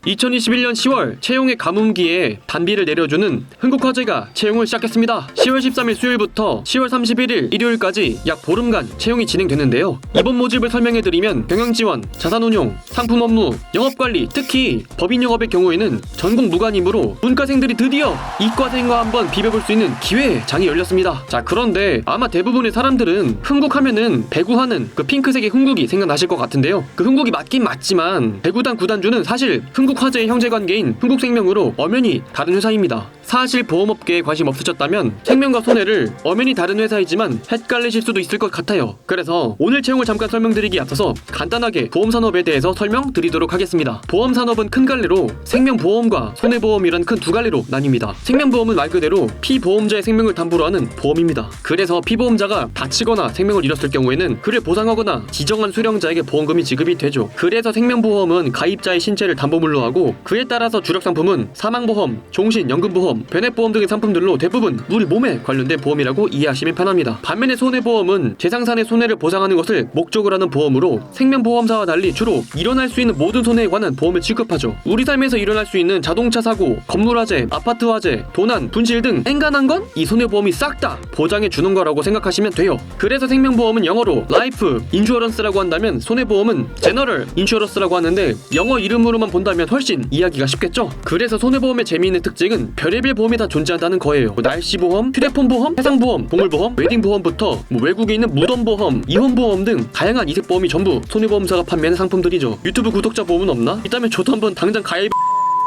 2021년 10월 채용의 가뭄기에 단비를 내려주는 흥국화재가 채용을 시작했습니다. 10월 13일 수요일부터 10월 31일 일요일까지 약 보름간 채용이 진행되는데요. 이번 모집을 설명해드리면 경영지원, 자산운용, 상품 업무, 영업관리, 특히 법인영업의 경우에는 전공 무관이므로 문과생들이 드디어 이과생과 한번 비벼볼 수 있는 기회의 장이 열렸습니다. 자, 그런데 아마 대부분의 사람들은 흥국하면은 배구하는 그 핑크색의 흥국이 생각나실 것 같은데요. 그 흥국이 맞긴 맞지만 배구단 구단주는 사실 흥국화재의 형제관계인 흥국생명으로 엄연히 다른 회사입니다. 사실 보험업계에 관심 없으셨다면 생명과 손해를 엄연히 다른 회사이지만 헷갈리실 수도 있을 것 같아요. 그래서 오늘 채용을 잠깐 설명드리기에 앞서서 간단하게 보험산업에 대해서 설명드리도록 하겠습니다. 보험산업은 큰 갈래로 생명보험과 손해보험이란 큰 두 갈래로 나뉩니다. 생명보험은 말 그대로 피보험자의 생명을 담보로 하는 보험입니다. 그래서 피보험자가 다치거나 생명을 잃었을 경우에는 그를 보상하거나 지정한 수령자에게 보험금이 지급이 되죠. 그래서 생명보험은 가입자의 신체를 담보물로 하고 그에 따라서 주력상품은 사망보험, 종신연금보험, 변액보험 등의 상품들로 대부분 우리 몸에 관련된 보험이라고 이해하시면 편합니다. 반면에 손해보험은 재상산의 손해를 보상하는 것을 목적으로 하는 보험으로 생명보험사와 달리 주로 일어날 수 있는 모든 손해에 관한 보험을 지급하죠. 우리 삶에서 일어날 수 있는 자동차 사고, 건물화재, 아파트화재, 도난, 분실 등 엔간한 건 이 손해보험이 싹 다 보장해 주는 거라고 생각하시면 돼요. 그래서 생명보험은 영어로 라이프 인슈어런스라고 한다면 손해보험은 제너럴 인슈어런스라고 하는데 영어 이름으로만 본다면 훨씬 이해하기가 쉽겠죠? 그래서 손해보험의 재미있는 특징은 별의별 보험이 다 존재한다는 거예요. 날씨보험, 휴대폰보험, 해상보험, 동물보험, 웨딩보험부터 외국에 있는 무덤보험, 이혼보험 등 다양한 이색보험이 전부 손해보험사가 판매하는 상품들이죠. 유튜브 구독자 보험은 없나? 있다면 저도 한번 당장 가입...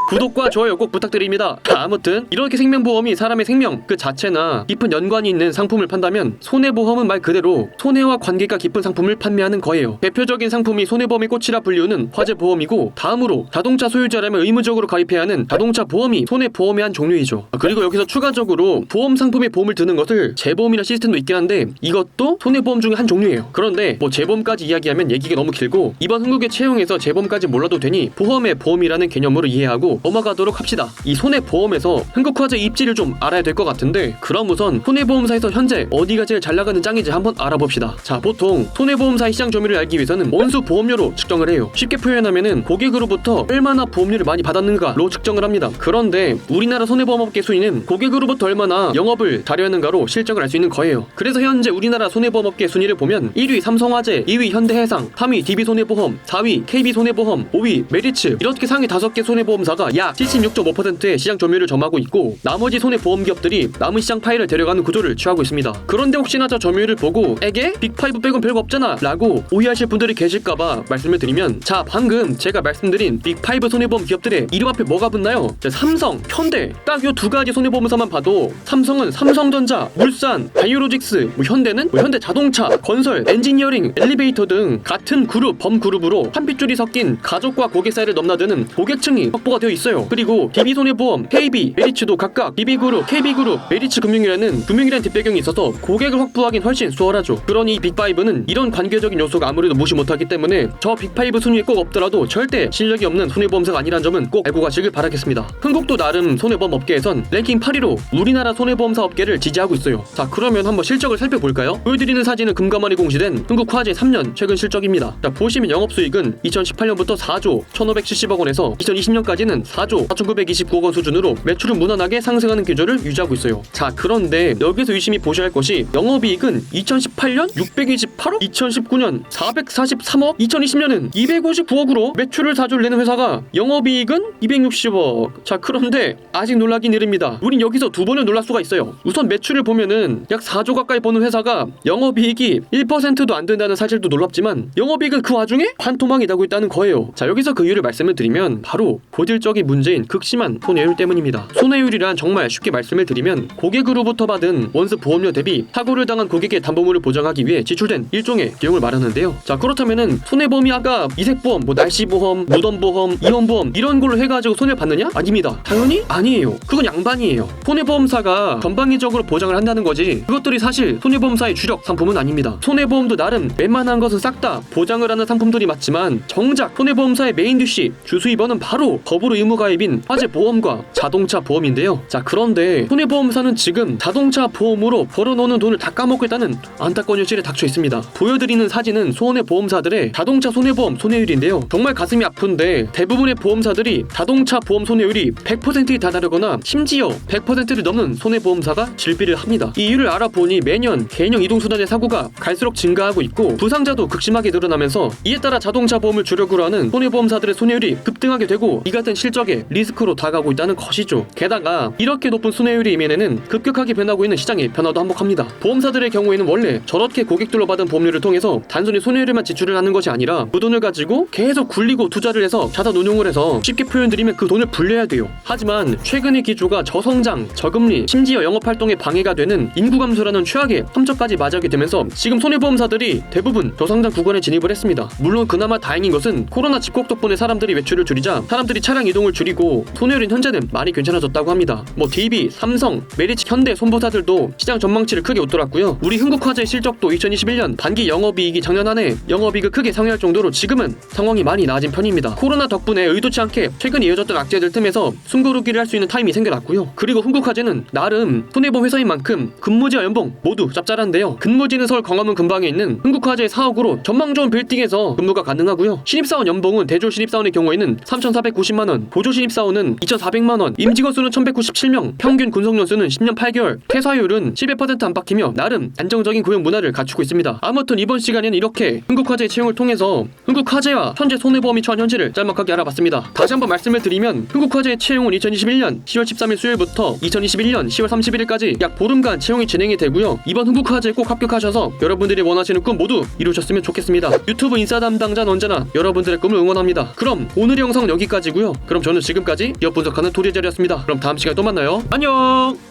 구독과 좋아요 꼭 부탁드립니다. 아무튼 이렇게 생명보험이 사람의 생명 그 자체나 깊은 연관이 있는 상품을 판다면 손해보험은 말 그대로 손해와 관계가 깊은 상품을 판매하는 거예요. 대표적인 상품이 손해보험의 꽃이라 불리우는 화재보험이고 다음으로 자동차 소유자라면 의무적으로 가입해야 하는 자동차 보험이 손해보험의 한 종류이죠. 그리고 여기서 추가적으로 보험 상품에 보험을 드는 것을 재보험이라는 시스템도 있긴 한데 이것도 손해보험 중에 한 종류예요. 그런데 뭐 재보험까지 이야기하면 얘기가 너무 길고 이번 흥국의 채용에서 재보험까지 몰라도 되니 보험의 보험이라는 개념으로 이해하고 넘어가도록 합시다. 이 손해보험에서 흥국화재 입지를 좀 알아야 될 것 같은데 그럼 우선 손해보험사에서 현재 어디가 제일 잘 나가는 짱인지 한번 알아봅시다. 자, 보통 손해보험사의 시장 점유율을 알기 위해서는 원수 보험료로 측정을 해요. 쉽게 표현하면은 고객으로부터 얼마나 보험료를 많이 받았는가로 측정을 합니다. 그런데 우리나라 손해보험업계 순위는 고객으로부터 얼마나 영업을 잘했는가로 실적을 알 수 있는 거예요. 그래서 현재 우리나라 손해보험업계 순위를 보면 1위 삼성화재, 2위 현대해상, 3위 DB손해보험, 4위 KB손해보험, 5위 메리츠 이렇게 상위 5개 손해보험사가 약 76.5%의 시장 점유율을 점하고 있고 나머지 손해보험 기업들이 남은 시장 파일을 데려가는 구조를 취하고 있습니다. 그런데 혹시나 저 점유율을 보고 에게? 빅5 빼곤 별거 없잖아 라고 오해하실 분들이 계실까봐 말씀을 드리면 자, 방금 제가 말씀드린 빅5 손해보험 기업들의 이름 앞에 뭐가 붙나요? 삼성, 현대 딱 요 두 가지 손해보험사만 봐도 삼성은 삼성전자, 물산, 바이오로직스, 현대는 현대자동차, 건설, 엔지니어링, 엘리베이터 등 같은 그룹, 범그룹으로 한 핏줄이 섞인 가족과 고객 사이를 넘나드는 고객층이 확보가 되어 있어요. 그리고 DB손해보험, KB, 메리츠도 각각 DB그룹, KB그룹, 메리츠금융이라는 금융이라는 뒷배경이 있어서 고객을 확보하긴 훨씬 수월하죠. 그러니 빅5는 이런 관계적인 요소가 아무래도 무시 못하기 때문에 저 빅5 순위에 꼭 없더라도 절대 실력이 없는 손해보험사가 아니란 점은 꼭 알고 가시길 바라겠습니다. 흥국도 나름 손해보험 업계에선 랭킹 8위로 우리나라 손해보험사 업계를 지지하고 있어요. 자, 그러면 한번 실적을 살펴볼까요? 보여드리는 사진은 금감원이 공시된 흥국화재 3년 최근 실적입니다. 자, 보시면 영업수익은 2018년부터 4조 1570억 원에서 2020년까지는 4조 4,929억 원 수준으로 매출은 무난하게 상승하는 기조를 유지하고 있어요. 자, 그런데 여기서 유심히 보셔야 할 것이 영업이익은 2018년 628억, 2019년 443억, 2020년은 259억으로 매출을 4조를 내는 회사가 영업이익은 260억. 자, 그런데 아직 놀라긴 이릅니다. 우린 여기서 두 번을 놀랄 수가 있어요. 우선 매출을 보면은 약 4조 가까이 버는 회사가 영업이익이 1%도 안 된다는 사실도 놀랍지만 영업이익은 그 와중에 반토막이 나고 있다는 거예요. 자, 여기서 그 이유를 말씀을 드리면 바로 고질적인 문제인 극심한 손해율 때문입니다. 손해율이란 정말 쉽게 말씀을 드리면 고객으로부터 받은 원수 보험료 대비 사고를 당한 고객의 담보물을 보장하기 위해 지출된 일종의 비용을 말하는데요. 자, 그렇다면은 손해보험이 아까 이색보험, 날씨보험, 무덤보험, 이혼보험 이런 걸로 해가지고 손해를 받느냐? 아닙니다. 당연히 아니에요. 그건 양반이에요. 손해보험사가 전방위적으로 보장을 한다는 거지 그것들이 사실 손해보험사의 주력 상품은 아닙니다. 손해보험도 나름 웬만한 것은 싹 다 보장을 하는 상품들이 맞지만 정작 손해보험사의 메인 듀시 주수입원은 바로 법으로 의무 가입인 화재 보험과 자동차 보험인데요. 자, 그런데 손해보험사는 지금 자동차 보험으로 벌어놓는 돈을 다 까먹겠다는 안타까운 현실에 닥쳐 있습니다. 보여드리는 사진은 손해보험사들의 자동차 손해보험 손해율인데요. 정말 가슴이 아픈데 대부분의 보험사들이 자동차 보험 손해율이 100%에 다다르거나 심지어 100%를 넘는 손해보험사가 질비를 합니다. 이 이유를 알아보니 매년 개인형 이동수단의 사고가 갈수록 증가하고 있고 부상자도 극심하게 늘어나면서 이에 따라 자동차 보험을 주력으로 하는 손해보험사들의 손해율이 급등하게 되고 이 같은 실적에 리스크로 다가가고 있다는 것이죠. 게다가 이렇게 높은 손해율이 이면에는 급격하게 변하고 있는 시장의 변화도 한몫합니다. 보험사들의 경우에는 원래 저렇게 고객들로 받은 보험료를 통해서 단순히 손해율에만 지출을 하는 것이 아니라 그 돈을 가지고 계속 굴리고 투자를 해서 자산운용을 해서 쉽게 표현드리면 그 돈을 불려야 돼요. 하지만 최근의 기조가 저성장, 저금리, 심지어 영업활동에 방해가 되는 인구 감소라는 최악의 함정까지 맞이하게 되면서 지금 손해보험사들이 대부분 저성장 구간에 진입을 했습니다. 물론 그나마 다행인 것은 코로나 집콕 덕분에 사람들이 외출을 줄이자 사람들이 차량 이동을 줄이고 손해율은 현재는 많이 괜찮아졌다고 합니다. DB, 삼성, 메리츠, 현대, 손보사들도 시장 전망치를 크게 웃돌았고요. 우리 흥국화재의 실적도 2021년 반기 영업이익이 작년 한 해 영업이익을 크게 상회할 정도로 지금은 상황이 많이 나아진 편입니다. 코로나 덕분에 의도치 않게 최근 이어졌던 악재들 틈에서 숨고르기를 할 수 있는 타임이 생겨났고요. 그리고 흥국화재는 나름 손해보험 회사인 만큼 근무지와 연봉 모두 짭짤한데요. 근무지는 서울 광화문 근방에 있는 흥국화재의 사옥으로 전망 좋은 빌딩에서 근무가 가능하고요. 신입사원 연봉은 대졸 신입사원의 경우에는 3,490만원, 보조 신입사원은 2,400만원, 임직원 수는 1,197명, 평균 군속년 수는 10년 8개월, 퇴사율은 11% 안팎이며 나름 안정적인 고용 문화를 갖추고 있습니다. 아무튼 이번 시간에는 이렇게 흥국화재의 채용을 통해서 흥국화재와 현재 손해보험이 처한 현실을 짤막하게 알아봤습니다. 다시 한번 말씀을 드리면 흥국화재의 채용은 2021년 10월 13일 수요일부터 2021년 10월 31일까지 약 보름간 채용이 진행이 되고요. 이번 흥국화재에 꼭 합격하셔서 여러분들이 원하시는 꿈 모두 이루셨으면 좋겠습니다. 유튜브 인싸 담당자는 언제나 여러분들의 꿈을 응원합니다. 그럼 오늘의 영상은 여기까지고요. 그럼 저는 지금까지 기업 분석하는 도리자리였습니다. 그럼 다음 시간에 또 만나요. 안녕.